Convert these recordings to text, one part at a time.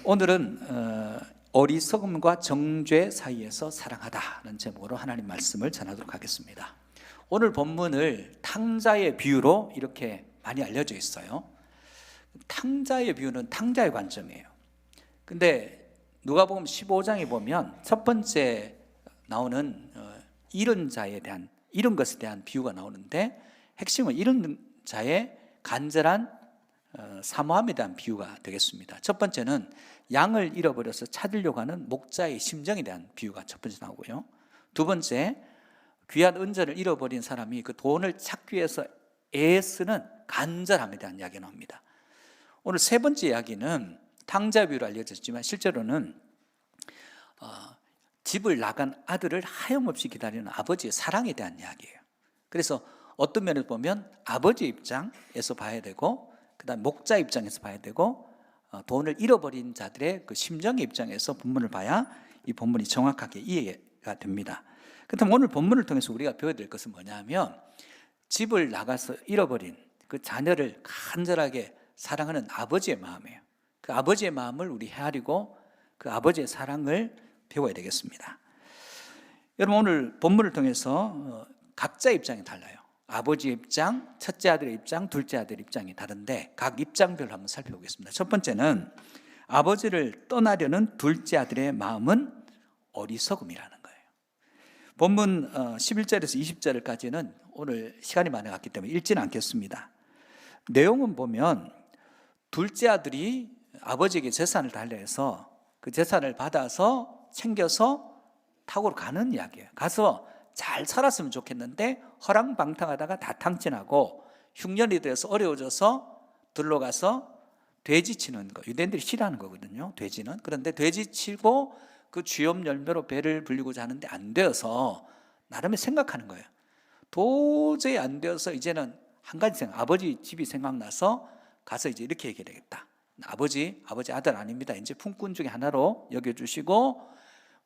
오늘은 어리석음과 정죄 사이에서 사랑하다는 제목으로 하나님 말씀을 전하도록 하겠습니다. 오늘 본문을 탕자의 비유로 이렇게 많이 알려져 있어요. 탕자의 비유는 탕자의 관점이에요. 근데 누가복음 15장에 보면 첫 번째 나오는 잃은 자에 대한, 잃은 것에 대한 비유가 나오는데, 핵심은 잃은 자의 간절한 사모함에 대한 비유가 되겠습니다. 첫 번째는 양을 잃어버려서 찾으려고 하는 목자의 심정에 대한 비유가 첫 번째 나오고요. 두 번째, 귀한 은전을 잃어버린 사람이 그 돈을 찾기 위해서 애쓰는 간절함에 대한 이야기가 나옵니다. 오늘 세 번째 이야기는 탕자 비유로 알려졌지만 실제로는 집을 나간 아들을 하염없이 기다리는 아버지의 사랑에 대한 이야기예요. 그래서 어떤 면에서 보면 아버지의 입장에서 봐야 되고, 그 다음 목자 입장에서 봐야 되고, 돈을 잃어버린 자들의 그 심정의 입장에서 본문을 봐야 이 본문이 정확하게 이해가 됩니다. 그렇다면 오늘 본문을 통해서 우리가 배워야 될 것은 뭐냐면, 집을 나가서 잃어버린 그 자녀를 간절하게 사랑하는 아버지의 마음이에요. 그 아버지의 마음을 우리 헤아리고 그 아버지의 사랑을 배워야 되겠습니다. 여러분, 오늘 본문을 통해서 각자의 입장이 달라요. 아버지의 입장, 첫째 아들의 입장, 둘째 아들의 입장이 다른데 각 입장별로 한번 살펴보겠습니다. 첫 번째는 아버지를 떠나려는 둘째 아들의 마음은 어리석음이라는 거예요. 본문 11절에서 20절까지는 오늘 시간이 많이 갔기 때문에 읽지는 않겠습니다. 내용은 보면 둘째 아들이 아버지에게 재산을 달래서 그 재산을 받아서 챙겨서 타고 가는 이야기예요. 가서 잘 살았으면 좋겠는데 허랑방탕하다가 다 탕진하고 흉년이 돼서 어려워져서 들러가서 돼지 치는 거, 유대인들이 싫어하는 거거든요, 돼지는. 그런데 돼지 치고 그 쥐염 열매로 배를 불리고자 하는데 안 되어서 나름의 생각하는 거예요. 도저히 안 되어서 이제는 한 가지 생각, 아버지 집이 생각나서 가서 이제 이렇게 얘기해야 되겠다. 아버지 아들 아닙니다. 이제 품꾼 중에 하나로 여겨주시고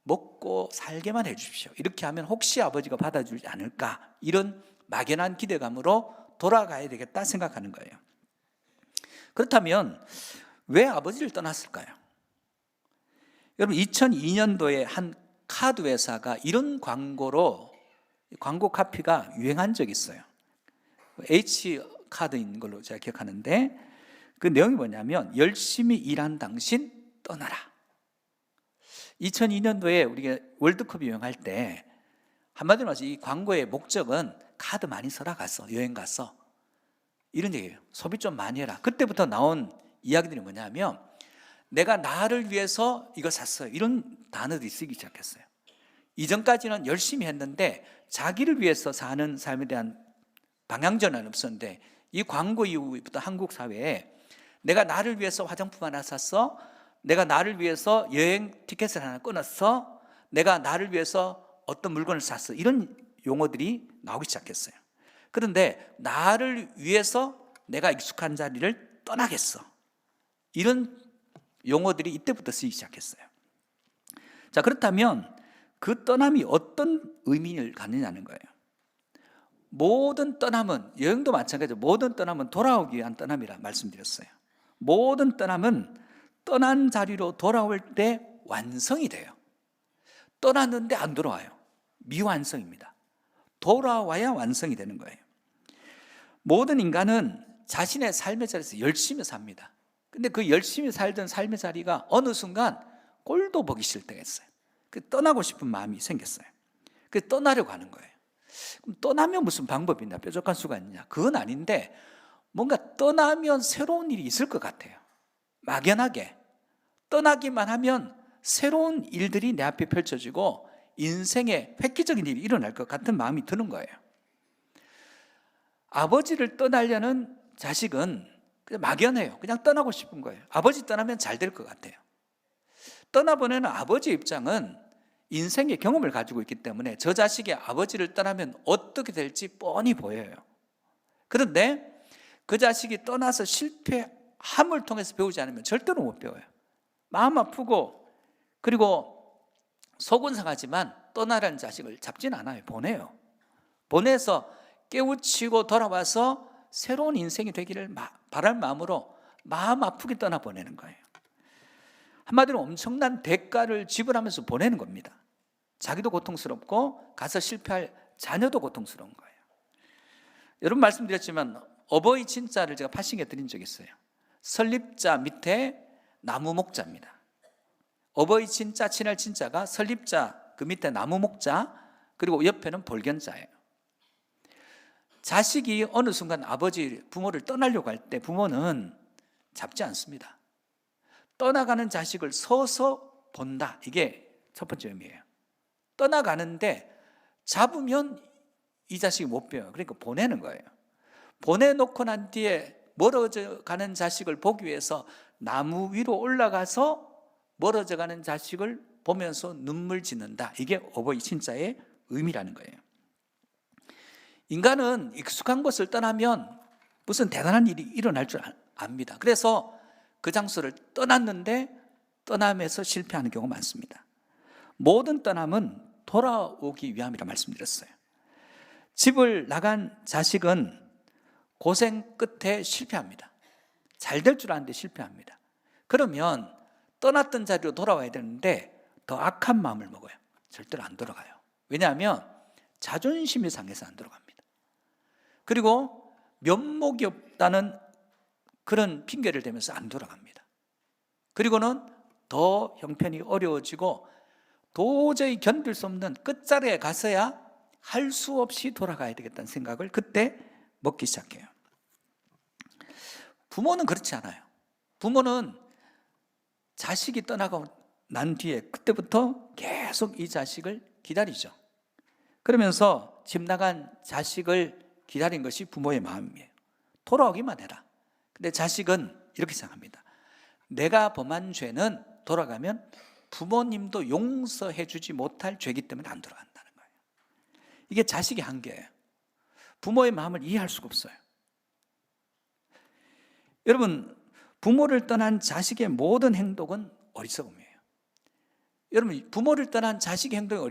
먹고 살게만 해주십시오. 이렇게 하면 혹시 아버지가 받아주지 않을까, 이런 막연한 기대감으로 돌아가야 되겠다 생각하는 거예요. 그렇다면 왜 아버지를 떠났을까요? 여러분, 2002년도에 한 카드 회사가 이런 광고로, 광고 카피가 유행한 적이 있어요. H카드인 걸로 제가 기억하는데, 그 내용이 뭐냐면 열심히 일한 당신 떠나라. 2002년도에 우리가 월드컵이 유행할 때 한마디로 말해서 이 광고의 목적은 카드 많이 써라, 가서 여행 가서, 이런 얘기예요. 소비 좀 많이 해라. 그때부터 나온 이야기들이 뭐냐면 내가 나를 위해서 이거 샀어요, 이런 단어들이 쓰기 시작했어요. 이전까지는 열심히 했는데 자기를 위해서 사는 삶에 대한 방향전환은 없었는데, 이 광고 이후부터 한국 사회에 내가 나를 위해서 화장품 하나 샀어, 내가 나를 위해서 여행 티켓을 하나 끊었어, 내가 나를 위해서 어떤 물건을 샀어, 이런 용어들이 나오기 시작했어요. 그런데 나를 위해서 내가 익숙한 자리를 떠나겠어, 이런 용어들이 이때부터 쓰이기 시작했어요. 자, 그렇다면 그 떠남이 어떤 의미를 갖느냐는 거예요. 모든 떠남은, 여행도 마찬가지죠. 모든 떠남은 돌아오기 위한 떠남이라 말씀드렸어요. 모든 떠남은 떠난 자리로 돌아올 때 완성이 돼요. 떠났는데 안 돌아와요. 미완성입니다. 돌아와야 완성이 되는 거예요. 모든 인간은 자신의 삶의 자리에서 열심히 삽니다. 근데 그 열심히 살던 삶의 자리가 어느 순간 꼴도 보기 싫을 때가 있어요. 그 떠나고 싶은 마음이 생겼어요. 그 떠나려고 하는 거예요. 그럼 떠나면 무슨 방법이 있나, 뾰족한 수가 있느냐? 그건 아닌데, 뭔가 떠나면 새로운 일이 있을 것 같아요. 막연하게 떠나기만 하면 새로운 일들이 내 앞에 펼쳐지고 인생에 획기적인 일이 일어날 것 같은 마음이 드는 거예요. 아버지를 떠나려는 자식은 그냥 막연해요. 그냥 떠나고 싶은 거예요. 아버지 떠나면 잘 될 것 같아요. 떠나보내는 아버지 입장은 인생의 경험을 가지고 있기 때문에 저 자식이 아버지를 떠나면 어떻게 될지 뻔히 보여요. 그런데 그 자식이 떠나서 실패함을 통해서 배우지 않으면 절대로 못 배워요. 마음 아프고, 그리고 속은 상하지만 떠나라는 자식을 잡진 않아요. 보내요. 보내서 깨우치고 돌아와서 새로운 인생이 되기를 바랄 마음으로 마음 아프게 떠나보내는 거예요. 한마디로 엄청난 대가를 지불하면서 보내는 겁니다. 자기도 고통스럽고 가서 실패할 자녀도 고통스러운 거예요. 여러분 말씀드렸지만 어버이 진자를 제가 파싱해 드린 적이 있어요. 설립자 밑에 나무 목자입니다. 어버이 진자, 친할 진자가 설립자 그 밑에 나무 목자, 그리고 옆에는 볼견자예요. 자식이 어느 순간 아버지, 부모를 떠나려고 할 때 부모는 잡지 않습니다. 떠나가는 자식을 서서 본다. 이게 첫 번째 의미예요. 떠나가는데 잡으면 이 자식이 못 배워요. 그러니까 보내는 거예요. 보내놓고 난 뒤에 멀어져 가는 자식을 보기 위해서 나무 위로 올라가서 멀어져 가는 자식을 보면서 눈물 짓는다. 이게 어버이 진짜의 의미라는 거예요. 인간은 익숙한 곳을 떠나면 무슨 대단한 일이 일어날 줄 압니다. 그래서 그 장소를 떠났는데 떠남에서 실패하는 경우가 많습니다. 모든 떠남은 돌아오기 위함이라 말씀드렸어요. 집을 나간 자식은 고생 끝에 실패합니다. 잘 될 줄 아는데 실패합니다. 그러면 떠났던 자리로 돌아와야 되는데 더 악한 마음을 먹어요. 절대로 안 돌아가요. 왜냐하면 자존심이 상해서 안 돌아갑니다. 그리고 면목이 없다는 그런 핑계를 대면서 안 돌아갑니다. 그리고는 더 형편이 어려워지고 도저히 견딜 수 없는 끝자리에 가서야 할 수 없이 돌아가야 되겠다는 생각을 그때 먹기 시작해요. 부모는 그렇지 않아요. 부모는 자식이 떠나고 난 뒤에 그때부터 계속 이 자식을 기다리죠. 그러면서 집 나간 자식을 기다린 것이 부모의 마음이에요. 돌아오기만 해라. 근데 자식은 이렇게 생각합니다. 내가 범한 죄는 돌아가면 부모님도 용서해 주지 못할 죄이기 때문에 안 돌아간다는 거예요. 이게 자식의 한계예요. 부모의 마음을 이해할 수가 없어요. 여러분, 부모를 떠난 자식의 모든 행동은 어리석음이에요. 여러분, 부모를 떠난 자식의 행동이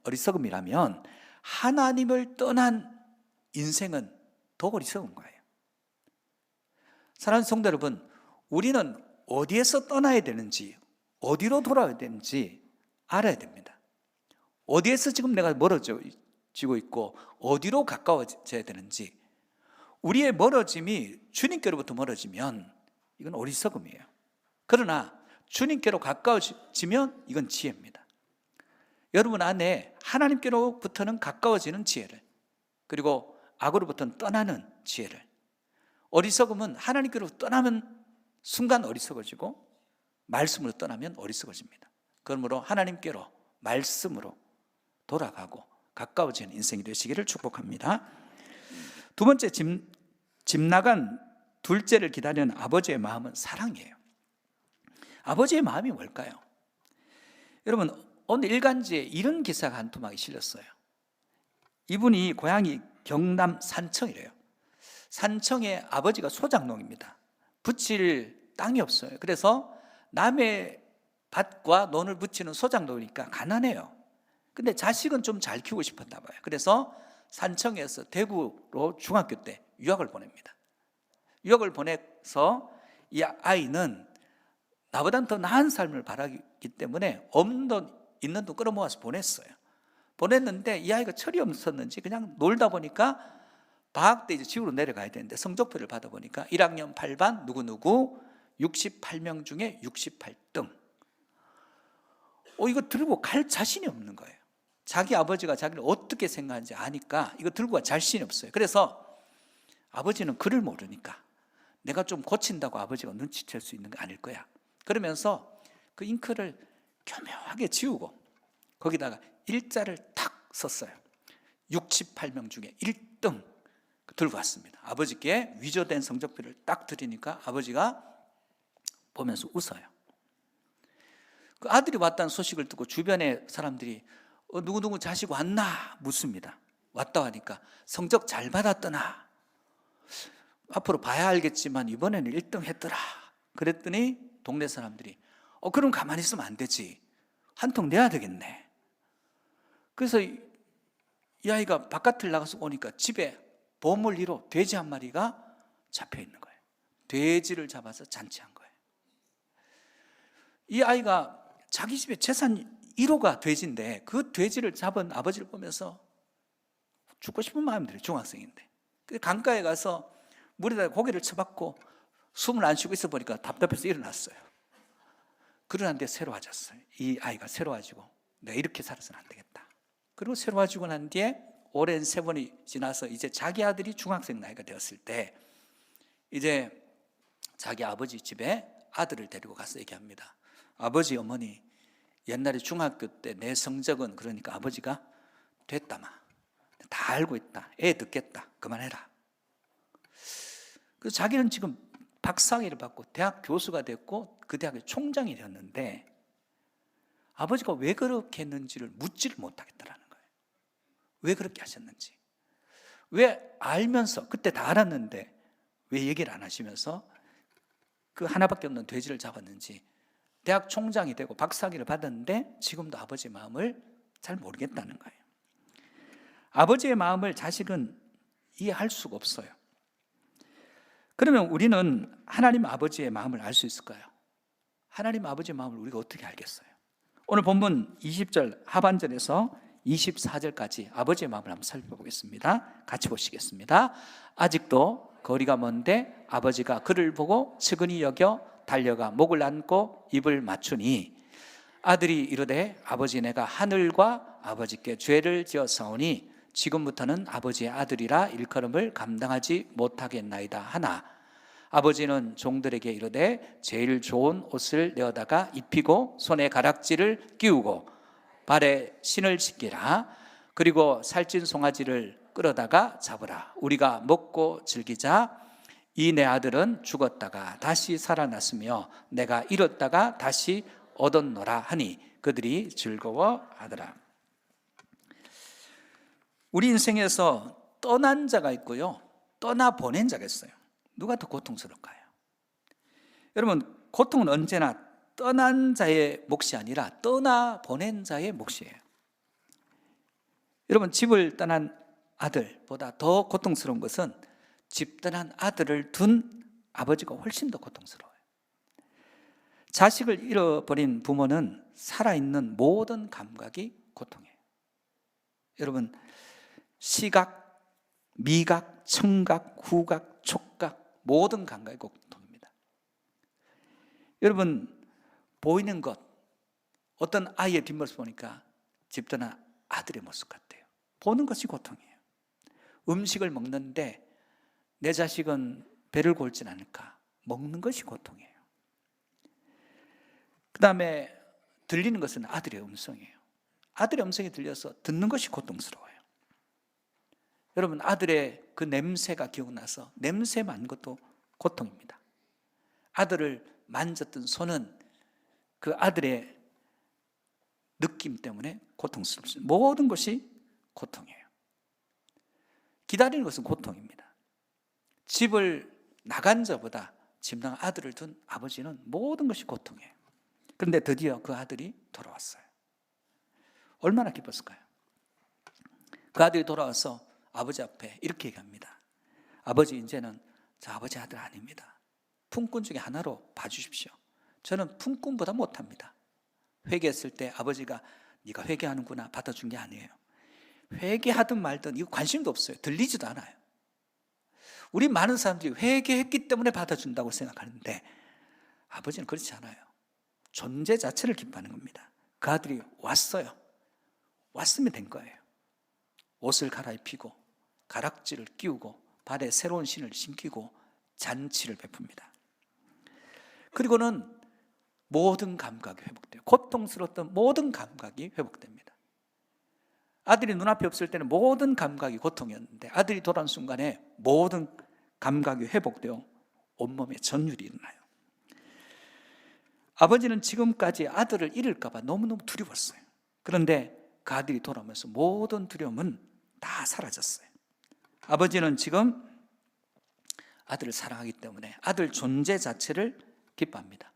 어리석음이라면 하나님을 떠난 인생은 더 어리석은 거예요. 사랑하는 성도 여러분, 우리는 어디에서 떠나야 되는지, 어디로 돌아가야 되는지 알아야 됩니다. 어디에서 지금 내가 멀어지고 있고 어디로 가까워져야 되는지, 우리의 멀어짐이 주님께로부터 멀어지면 이건 어리석음이에요. 그러나 주님께로 가까워지면 이건 지혜입니다. 여러분 안에 하나님께로부터는 가까워지는 지혜를, 그리고 악으로부터는 떠나는 지혜를, 어리석음은 하나님께로 떠나면 순간 어리석어지고 말씀으로 떠나면 어리석어집니다. 그러므로 하나님께로 말씀으로 돌아가고 가까워지는 인생이 되시기를 축복합니다. 두 번째, 집 나간 둘째를 기다리는 아버지의 마음은 사랑이에요. 아버지의 마음이 뭘까요? 여러분, 어느 일간지에 이런 기사가 한 토막이 실렸어요. 이분이 고향이 경남 산청이래요. 산청의 아버지가 소작농입니다. 붙일 땅이 없어요. 그래서 남의 밭과 논을 붙이는 소작농이니까 가난해요. 근데 자식은 좀 잘 키우고 싶었나 봐요. 그래서 산청에서 대구로 중학교 때 유학을 보냅니다. 유학을 보내서 이 아이는 나보다는 더 나은 삶을 바라기 때문에 없는 돈 있는 돈 끌어모아서 보냈어요. 보냈는데 이 아이가 철이 없었는지 그냥 놀다 보니까 방학 때 이제 집으로 내려가야 되는데 성적표를 받아보니까 1학년 8반 누구누구 68명 중에 68등. 이거 들고 갈 자신이 없는 거예요. 자기 아버지가 자기를 어떻게 생각하는지 아니까 이거 들고 갈 자신이 없어요. 그래서 아버지는 글을 모르니까 내가 좀 고친다고 아버지가 눈치챌 수 있는 거 아닐 거야. 그러면서 그 잉크를 교묘하게 지우고 거기다가 일자를 탁 썼어요. 68명 중에 1등 들고 왔습니다. 아버지께 위조된 성적표를 딱 드리니까 아버지가 보면서 웃어요. 그 아들이 왔다는 소식을 듣고 주변의 사람들이 누구누구 자식 왔나 묻습니다. 왔다 하니까 성적 잘 받았더나, 앞으로 봐야 알겠지만 이번에는 1등 했더라. 그랬더니 동네 사람들이 그럼 가만히 있으면 안 되지, 한 통 내야 되겠네. 그래서 이 아이가 바깥을 나가서 오니까 집에 보물리로 돼지 한 마리가 잡혀 있는 거예요. 돼지를 잡아서 잔치한 거예요. 이 아이가 자기 집에 재산 1호가 돼지인데 그 돼지를 잡은 아버지를 보면서 죽고 싶은 마음이 들어요. 중학생인데. 강가에 가서 물에다 고기를 쳐박고 숨을 안 쉬고 있어 보니까 답답해서 일어났어요. 그러는데 새로워졌어요. 이 아이가 새로워지고 내가 이렇게 살아서는 안 되겠다. 그리고 새로워지고 난 뒤에 오랜 세월이 지나서 이제 자기 아들이 중학생 나이가 되었을 때 이제 자기 아버지 집에 아들을 데리고 가서 얘기합니다. 아버지, 어머니, 옛날에 중학교 때 내 성적은 그러니까 아버지가 됐다마. 다 알고 있다. 애 듣겠다. 그만해라. 그래서 자기는 지금 박사학위를 받고 대학 교수가 됐고 그 대학의 총장이 되었는데 아버지가 왜 그렇게 했는지를 묻지를 못하겠다라는 거예요. 왜 그렇게 하셨는지. 왜 알면서 그때 다 알았는데 왜 얘기를 안 하시면서 그 하나밖에 없는 돼지를 잡았는지, 대학 총장이 되고 박사학위를 받았는데 지금도 아버지 마음을 잘 모르겠다는 거예요. 아버지의 마음을 자식은 이해할 수가 없어요. 그러면 우리는 하나님 아버지의 마음을 알 수 있을까요? 하나님 아버지의 마음을 우리가 어떻게 알겠어요? 오늘 본문 20절 하반절에서 24절까지 아버지의 마음을 한번 살펴보겠습니다. 같이 보시겠습니다. 아직도 거리가 먼데 아버지가 그를 보고 측은히 여겨 달려가 목을 안고 입을 맞추니 아들이 이르되 아버지 내가 하늘과 아버지께 죄를 지었사오니 지금부터는 아버지의 아들이라 일컬음을 감당하지 못하겠나이다 하나 아버지는 종들에게 이르되 제일 좋은 옷을 내어다가 입히고 손에 가락지를 끼우고 발에 신을 신기라. 그리고 살찐 송아지를 끌어다가 잡으라. 우리가 먹고 즐기자. 이 내 아들은 죽었다가 다시 살아났으며 내가 잃었다가 다시 얻었노라 하니 그들이 즐거워하더라. 우리 인생에서 떠난 자가 있고요, 떠나 보낸 자가 있어요. 누가 더 고통스러울까요? 여러분, 고통은 언제나 떠난 자의 몫이 아니라 떠나 보낸 자의 몫이에요. 여러분, 집을 떠난 아들보다 더 고통스러운 것은 집 떠난 아들을 둔 아버지가 훨씬 더 고통스러워요. 자식을 잃어버린 부모는 살아있는 모든 감각이 고통이에요. 여러분, 시각, 미각, 청각, 후각, 촉각 모든 감각이 고통입니다. 여러분, 보이는 것, 어떤 아이의 뒷모습 보니까 집 떠난 아들의 모습 같아요. 보는 것이 고통이에요. 음식을 먹는데 내 자식은 배를 골진 않을까? 먹는 것이 고통이에요. 그 다음에 들리는 것은 아들의 음성이에요. 아들의 음성이 들려서 듣는 것이 고통스러워요. 여러분, 아들의 그 냄새가 기억나서 냄새 맡는 것도 고통입니다. 아들을 만졌던 손은 그 아들의 느낌 때문에 고통스럽습니다. 모든 것이 고통이에요. 기다리는 것은 고통입니다. 집을 나간 자보다 집 나간 아들을 둔 아버지는 모든 것이 고통이에요. 그런데 드디어 그 아들이 돌아왔어요. 얼마나 기뻤을까요? 그 아들이 돌아와서 아버지 앞에 이렇게 얘기합니다. 아버지, 이제는 저 아버지 아들 아닙니다. 품꾼 중에 하나로 봐주십시오. 저는 품꾼보다 못합니다. 회개했을 때 아버지가 네가 회개하는구나 받아준 게 아니에요. 회개하든 말든 이거 관심도 없어요. 들리지도 않아요. 우리 많은 사람들이 회개했기 때문에 받아준다고 생각하는데 아버지는 그렇지 않아요. 존재 자체를 기뻐하는 겁니다. 그 아들이 왔어요. 왔으면 된 거예요. 옷을 갈아입히고 가락지를 끼우고 발에 새로운 신을 신기고 잔치를 베풉니다. 그리고는 모든 감각이 회복돼요. 고통스러웠던 모든 감각이 회복됩니다. 아들이 눈앞에 없을 때는 모든 감각이 고통이었는데 아들이 돌아온 순간에 모든 감각이 회복되어 온몸에 전율이 일어나요. 아버지는 지금까지 아들을 잃을까 봐 너무너무 두려웠어요. 그런데 그 아들이 돌아오면서 모든 두려움은 다 사라졌어요. 아버지는 지금 아들을 사랑하기 때문에 아들 존재 자체를 기뻐합니다.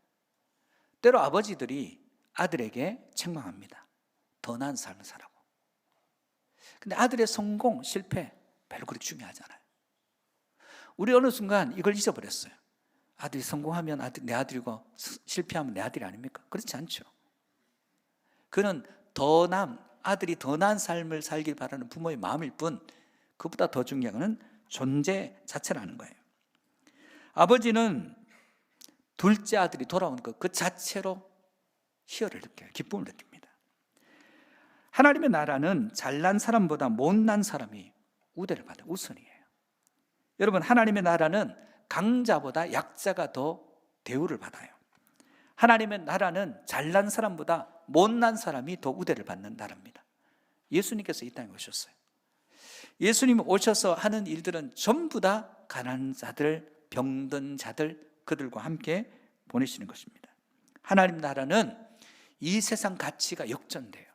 때로 아버지들이 아들에게 책망합니다. 더 나은 삶을 살라고. 근데 아들의 성공, 실패 별로 그렇게 중요하지 않아요. 우리 어느 순간 이걸 잊어버렸어요. 아들이 성공하면 내 아들이고 실패하면 내 아들이 아닙니까? 그렇지 않죠. 그는 아들이 더 나은 삶을 살길 바라는 부모의 마음일 뿐, 그보다 더 중요한 것은 존재 자체라는 거예요. 아버지는 둘째 아들이 돌아오는 것 그 자체로 희열을 느껴요. 기쁨을 느낍니다. 하나님의 나라는 잘난 사람보다 못난 사람이 우대를 받아요. 우선이에요. 여러분, 하나님의 나라는 강자보다 약자가 더 대우를 받아요. 하나님의 나라는 잘난 사람보다 못난 사람이 더 우대를 받는 나라입니다. 예수님께서 이 땅에 오셨어요. 예수님이 오셔서 하는 일들은 전부 다 가난한 자들, 병든 자들, 그들과 함께 보내시는 것입니다. 하나님 나라는 이 세상 가치가 역전돼요.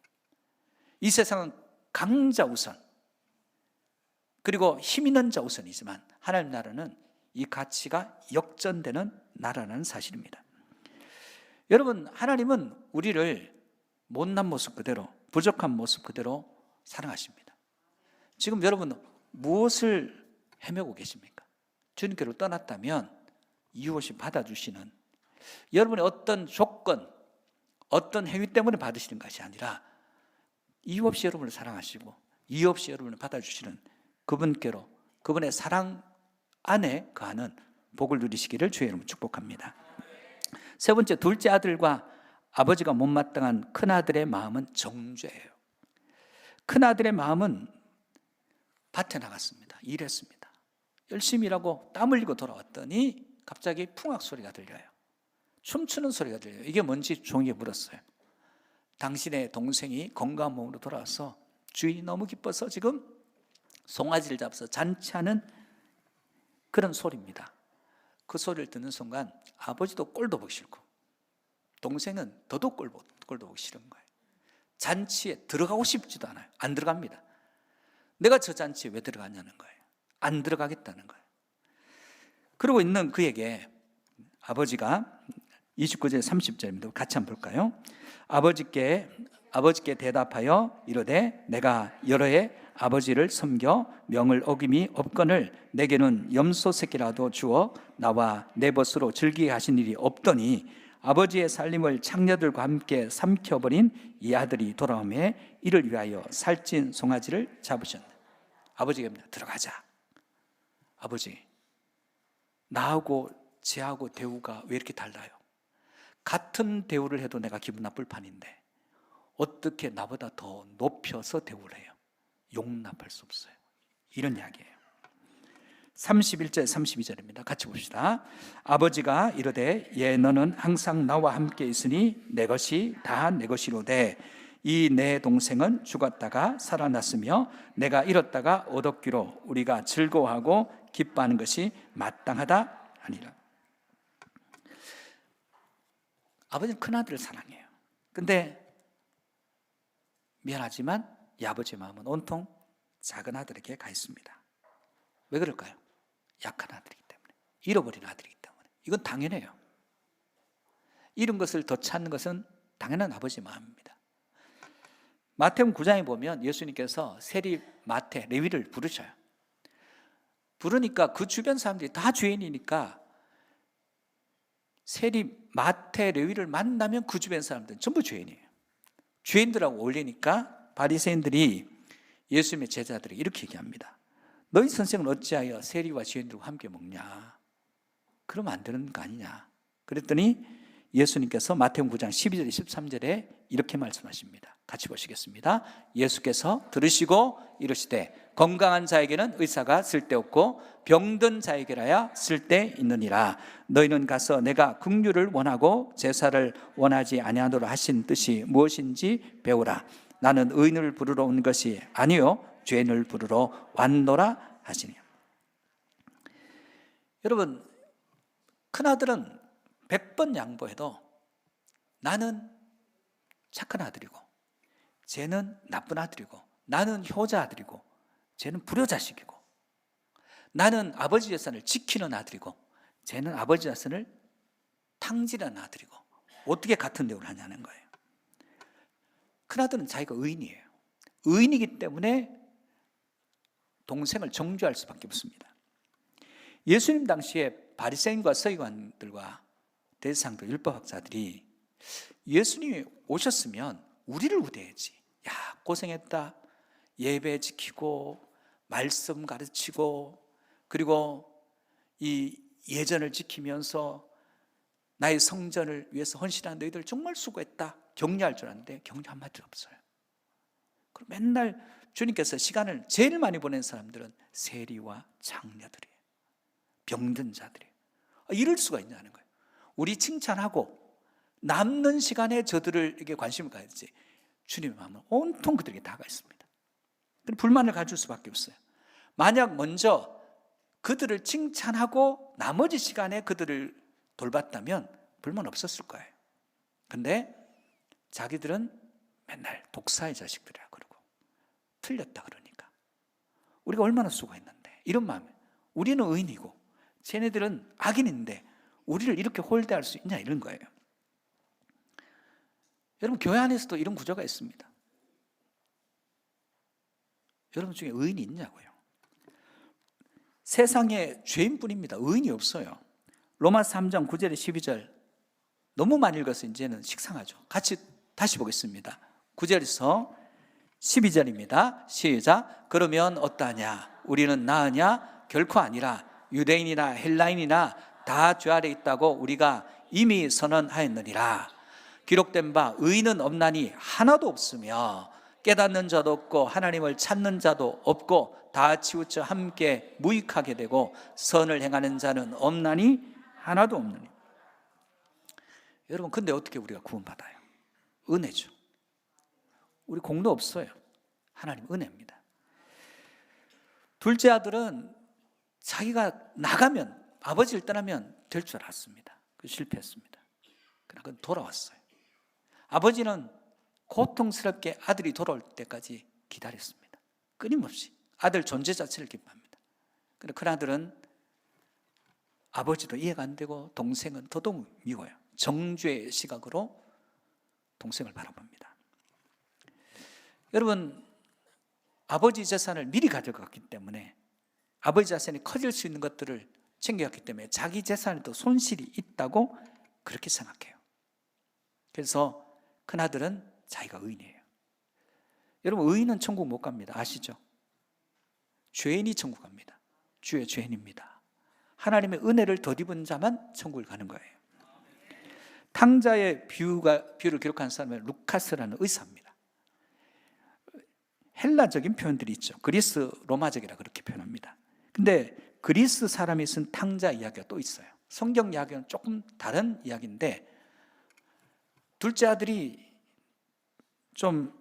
이 세상은 강자 우선, 그리고 힘 있는 자 우선이지만 하나님 나라는 이 가치가 역전되는 나라라는 사실입니다. 여러분, 하나님은 우리를 못난 모습 그대로, 부족한 모습 그대로 사랑하십니다. 지금 여러분 무엇을 헤매고 계십니까? 주님께로 떠났다면 이유 없이 받아주시는, 여러분의 어떤 조건, 어떤 행위 때문에 받으시는 것이 아니라 이유 없이 여러분을 사랑하시고 이유 없이 여러분을 받아주시는 그분께로, 그분의 사랑 안에 거하는 복을 누리시기를 주의 이름으로 축복합니다. 세 번째, 둘째 아들과 아버지가 못마땅한 큰아들의 마음은 정죄예요. 큰아들의 마음은 밭에 나갔습니다. 일했습니다. 열심히 일하고 땀 흘리고 돌아왔더니 갑자기 풍악 소리가 들려요. 춤추는 소리가 들려요. 이게 뭔지 종이에 물었어요. 당신의 동생이 건강한 몸으로 돌아와서 주인이 너무 기뻐서 지금 송아지를 잡아서 잔치하는 그런 소리입니다. 그 소리를 듣는 순간 아버지도 꼴도 보기 싫고 동생은 더더욱 꼴도 보기 싫은 거예요. 잔치에 들어가고 싶지도 않아요. 안 들어갑니다. 내가 저 잔치에 왜 들어갔냐는 거예요. 안 들어가겠다는 거예요. 그러고 있는 그에게 아버지가 29절 30절입니다. 같이 한번 볼까요? 아버지께 대답하여 이르되 내가 여러 해 아버지를 섬겨 명을 어김이 없거늘 내게는 염소 새끼라도 주어 나와 내 벗으로 즐기게 하신 일이 없더니 아버지의 살림을 창녀들과 함께 삼켜버린 이 아들이 돌아오매 이를 위하여 살찐 송아지를 잡으셨네. 아버지가 들어가자. 아버지, 나하고 쟤하고 대우가 왜 이렇게 달라요? 같은 대우를 해도 내가 기분 나쁠 판인데 어떻게 나보다 더 높여서 대우를 해요? 용납할 수 없어요. 이런 이야기예요. 31절 32절입니다. 같이 봅시다. 아버지가 이르되 예 너는 항상 나와 함께 있으니 내 것이 다 내 것이로되 이 내 동생은 죽었다가 살아났으며 내가 잃었다가 얻었기로 우리가 즐거워하고 기뻐하는 것이 마땅하다 아니라. 아버지는 큰아들을 사랑해요. 근데 미안하지만 이 아버지의 마음은 온통 작은 아들에게 가 있습니다. 왜 그럴까요? 약한 아들이기 때문에, 잃어버린 아들이기 때문에. 이건 당연해요. 잃은 것을 더 찾는 것은 당연한 아버지의 마음입니다. 마태복음 9장에 보면 예수님께서 세리, 마태, 레위를 부르셔요. 부르니까 그 주변 사람들이 다 죄인이니까 세리, 마태, 레위를 만나면 그 주변 사람들은 전부 죄인이에요. 죄인들하고 어울리니까 바리새인들이 예수님의 제자들이 이렇게 얘기합니다. 너희 선생은 어찌하여 세리와 죄인들과 함께 먹냐? 그러면 안 되는 거 아니냐? 그랬더니 예수님께서 마태복음 9장 12절 13절에 이렇게 말씀하십니다. 같이 보시겠습니다. 예수께서 들으시고 이르시되 건강한 자에게는 의사가 쓸데없고 병든 자에게라야 쓸데있느니라. 너희는 가서 내가 긍휼을 원하고 제사를 원하지 아니하노라 하신 뜻이 무엇인지 배우라. 나는 의인을 부르러 온 것이 아니요 죄인을 부르러 왔노라 하시니. 여러분, 큰아들은 100번 양보해도 나는 착한 아들이고 쟤는 나쁜 아들이고 나는 효자 아들이고 쟤는 불효자식이고 나는 아버지 재산을 지키는 아들이고 쟤는 아버지 재산을 탕진하는 아들이고 어떻게 같은 대우를 하냐는 거예요. 큰아들은 자기가 의인이에요. 의인이기 때문에 동생을 정죄할 수밖에 없습니다. 예수님 당시에 바리새인과 서기관들과 대제사장들 율법학자들이 예수님이 오셨으면 우리를 우대해야지. 야, 고생했다. 예배 지키고 말씀 가르치고 그리고 이 예전을 지키면서 나의 성전을 위해서 헌신한 너희들 정말 수고했다. 격려할 줄 알았는데 격려 한마디도 없어요. 그럼 맨날 주님께서 시간을 제일 많이 보낸 사람들은 세리와 장녀들이에요. 병든 자들이에요. 이럴 수가 있냐는 거예요. 우리 칭찬하고 남는 시간에 저들에게 관심을 가야지. 주님의 마음은 온통 그들에게 다가 있습니다. 불만을 가질 수밖에 없어요. 만약 먼저 그들을 칭찬하고 나머지 시간에 그들을 돌봤다면 불만 없었을 거예요. 근데 자기들은 맨날 독사의 자식들이라 그러고 틀렸다 그러니까 우리가 얼마나 수고했는데 이런 마음에 우리는 의인이고 쟤네들은 악인인데 우리를 이렇게 홀대할 수 있냐 이런 거예요. 여러분 교회 안에서도 이런 구조가 있습니다. 여러분 중에 의인이 있냐고요? 세상에 죄인뿐입니다. 의인이 없어요. 로마서 3장 9절에 12절 너무 많이 읽어서 이제는 식상하죠. 같이 다시 보겠습니다. 9절에서 12절입니다. 시작. 그러면 어떠하냐? 우리는 나으냐? 결코 아니라 유대인이나 헬라인이나 다 죄 아래 있다고 우리가 이미 선언하였느니라. 기록된 바 의인은 없나니 하나도 없으며 깨닫는 자도 없고 하나님을 찾는 자도 없고 다 치우쳐 함께 무익하게 되고 선을 행하는 자는 없나니 하나도 없느니. 여러분 근데 어떻게 우리가 구원받아요? 은혜죠. 우리 공도 없어요. 하나님 은혜입니다. 둘째 아들은 자기가 나가면 아버지를 떠나면 될 줄 알았습니다. 실패했습니다. 그러나 그건 돌아왔어요. 아버지는 고통스럽게 아들이 돌아올 때까지 기다렸습니다. 끊임없이 아들 존재 자체를 기뻐합니다. 그런데 큰 아들은 아버지도 이해가 안 되고 동생은 더더욱 미워요. 정죄의 시각으로 동생을 바라봅니다. 여러분 아버지 재산을 미리 가져갔기 때문에 아버지 재산이 커질 수 있는 것들을 챙겨갔기 때문에 자기 재산에도 손실이 있다고 그렇게 생각해요. 그래서 큰아들은 자기가 의인이에요. 여러분 의인은 천국 못 갑니다. 아시죠? 죄인이 천국 갑니다. 주의 죄인입니다. 하나님의 은혜를 덧입은 자만 천국을 가는 거예요. 탕자의 비유를 기록한 사람은 루카스라는 의사입니다. 헬라적인 표현들이 있죠. 그리스 로마적이라 그렇게 표현합니다. 근데 그리스 사람이 쓴 탕자 이야기가 또 있어요. 성경 이야기는 조금 다른 이야기인데 둘째 아들이 좀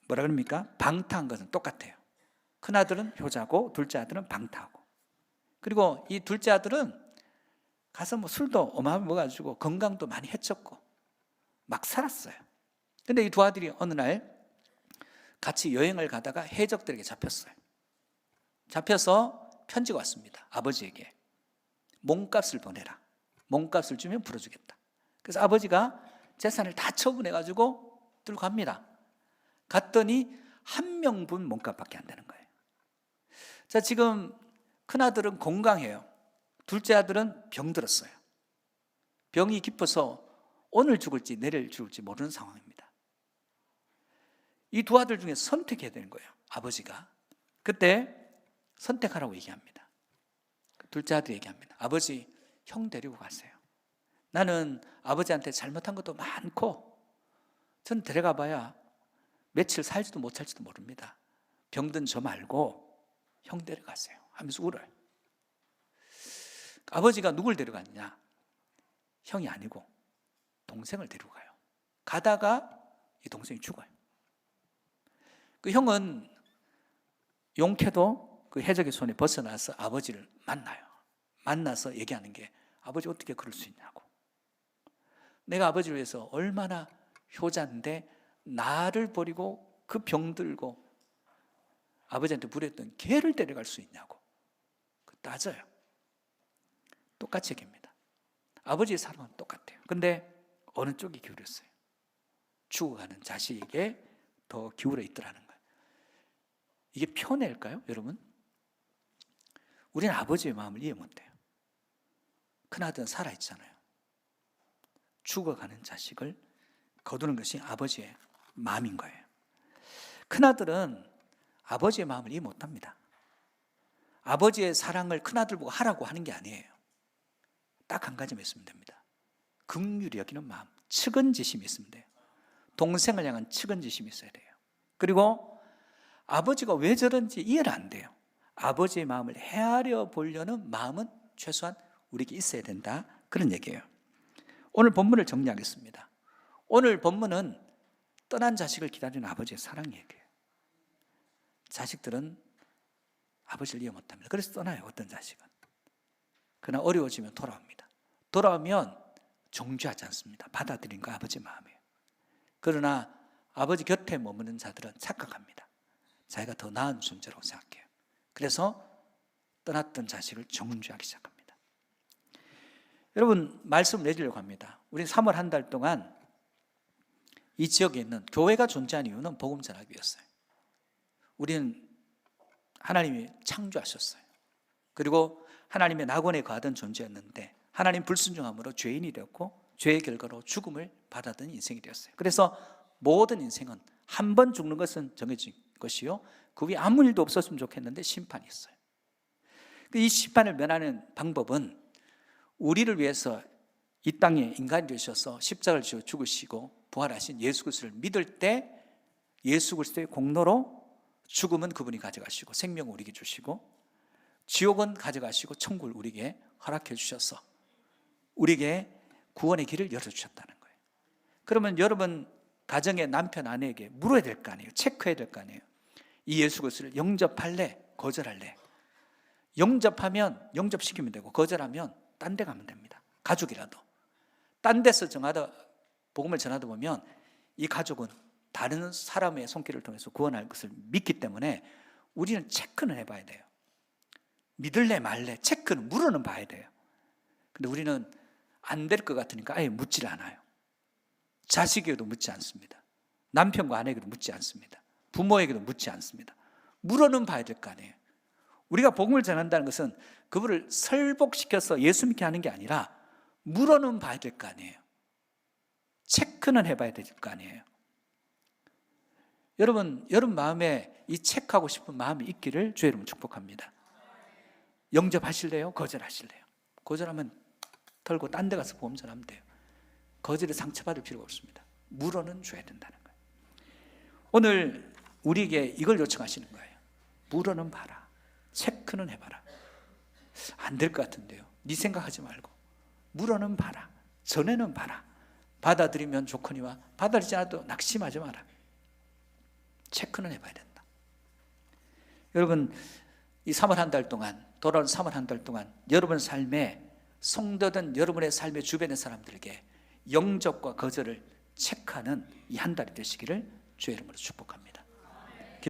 뭐라 그럽니까? 방탕한 것은 똑같아요. 큰아들은 효자고 둘째 아들은 방탕하고. 그리고 이 둘째 아들은 가서 뭐 술도 어마어마하게 먹어가지고 건강도 많이 해쳤고 막 살았어요. 근데 이 두 아들이 어느 날 같이 여행을 가다가 해적들에게 잡혔어요. 잡혀서 편지가 왔습니다. 아버지에게 몸값을 보내라. 몸값을 주면 풀어주겠다. 그래서 아버지가 재산을 다 처분해가지고 들고 갑니다. 갔더니 한 명분 몸값밖에 안 되는 거예요. 자, 지금 큰아들은 건강해요. 둘째 아들은 병들었어요. 병이 깊어서 오늘 죽을지 내일 죽을지 모르는 상황입니다. 이 두 아들 중에 선택해야 되는 거예요. 아버지가. 그때 선택하라고 얘기합니다. 둘째 아들이 얘기합니다. 아버지, 형 데리고 가세요. 나는 아버지한테 잘못한 것도 많고 전 데려가 봐야 며칠 살지도 못 살지도 모릅니다. 병든 저 말고 형 데려가세요 하면서 울어요. 아버지가 누굴 데려갔냐? 형이 아니고 동생을 데리고 가요. 가다가 이 동생이 죽어요. 그 형은 용케도 그 해적의 손에 벗어나서 아버지를 만나요. 만나서 얘기하는 게 아버지 어떻게 그럴 수 있냐고. 내가 아버지를 위해서 얼마나 효자인데 나를 버리고 그 병들고 아버지한테 부렸던 개를 데려갈 수 있냐고. 따져요. 똑같이 얘기합니다. 아버지의 사랑은 똑같아요. 근데 어느 쪽이 기울였어요? 죽어가는 자식에게 더 기울어 있더라는 거예요. 이게 편애일까요, 여러분? 우리는 아버지의 마음을 이해 못해요. 큰아들은 살아있잖아요. 죽어가는 자식을 거두는 것이 아버지의 마음인 거예요. 큰아들은 아버지의 마음을 이해 못합니다. 아버지의 사랑을 큰아들 보고 하라고 하는 게 아니에요. 딱 한 가지만 있으면 됩니다. 긍휼히 여기는 마음, 측은지심이 있으면 돼요. 동생을 향한 측은지심이 있어야 돼요. 그리고 아버지가 왜 저런지 이해를 안 돼요. 아버지의 마음을 헤아려 보려는 마음은 최소한 우리에게 있어야 된다, 그런 얘기예요. 오늘 본문을 정리하겠습니다. 오늘 본문은 떠난 자식을 기다리는 아버지의 사랑 얘기예요. 자식들은 아버지를 이해 못합니다. 그래서 떠나요, 어떤 자식은. 그러나 어려워지면 돌아옵니다. 돌아오면 정죄하지 않습니다. 받아들인 거 아버지 마음이에요. 그러나 아버지 곁에 머무는 자들은 착각합니다. 자기가 더 나은 존재라고 생각해요. 그래서 떠났던 자식을 정죄하기 시작합니다. 여러분, 말씀 내주려고 합니다. 우리 3월 한 달 동안 이 지역에 있는 교회가 존재한 이유는 복음 전하기 위해서요. 우리는 하나님이 창조하셨어요. 그리고 하나님의 낙원에 거하던 존재였는데 하나님 불순종함으로 죄인이 되었고 죄의 결과로 죽음을 받았던 인생이 되었어요. 그래서 모든 인생은 한 번 죽는 것은 정해진 것이요, 그 위에 아무 일도 없었으면 좋겠는데 심판이 있어요. 이 심판을 면하는 방법은 우리를 위해서 이 땅에 인간이 되셔서 십자가를 지어 죽으시고 부활하신 예수 그리스도를 믿을 때 예수 그리스도의 공로로 죽음은 그분이 가져가시고 생명을 우리에게 주시고 지옥은 가져가시고 천국을 우리에게 허락해 주셔서 우리에게 구원의 길을 열어주셨다는 거예요. 그러면 여러분 가정의 남편 아내에게 물어야 될 거 아니에요. 체크해야 될 거 아니에요. 이 예수 그리스도를 영접할래? 거절할래? 영접시키면 되고 거절하면 딴 데 가면 됩니다. 가족이라도. 딴 데서 복음을 전하다 보면 이 가족은 다른 사람의 손길을 통해서 구원할 것을 믿기 때문에 우리는 체크는 해봐야 돼요. 믿을래 말래 체크는 물어는 봐야 돼요. 근데 우리는 안 될 것 같으니까 아예 묻질 않아요. 자식에게도 묻지 않습니다. 남편과 아내에게도 묻지 않습니다. 부모에게도 묻지 않습니다. 물어는 봐야 될 거 아니에요. 우리가 복음을 전한다는 것은 그분을 설복시켜서 예수 믿게 하는 게 아니라 물어는 봐야 될 거 아니에요. 체크는 해봐야 될 거 아니에요. 여러분 마음에 이 체크하고 싶은 마음이 있기를 주의 이름으로 축복합니다. 영접하실래요? 거절하실래요? 거절하면 털고 딴 데 가서 복음 전하면 돼요. 거절에 상처받을 필요가 없습니다. 물어는 줘야 된다는 거예요. 오늘 우리에게 이걸 요청하시는 거예요. 물어는 봐라. 체크는 해봐라. 안 될 것 같은데요. 네 생각하지 말고 물어는 봐라. 전에는 봐라. 받아들이면 좋거니와 받아들이지 않아도 낙심하지 마라. 체크는 해봐야 된다. 여러분 이 3월 한 달 동안, 돌아온 3월 한 달 동안 여러분 삶에 성도든 여러분의 삶의 주변의 사람들에게 영접과 거절을 체크하는 이 한 달이 되시기를 주의 이름으로 축복합니다.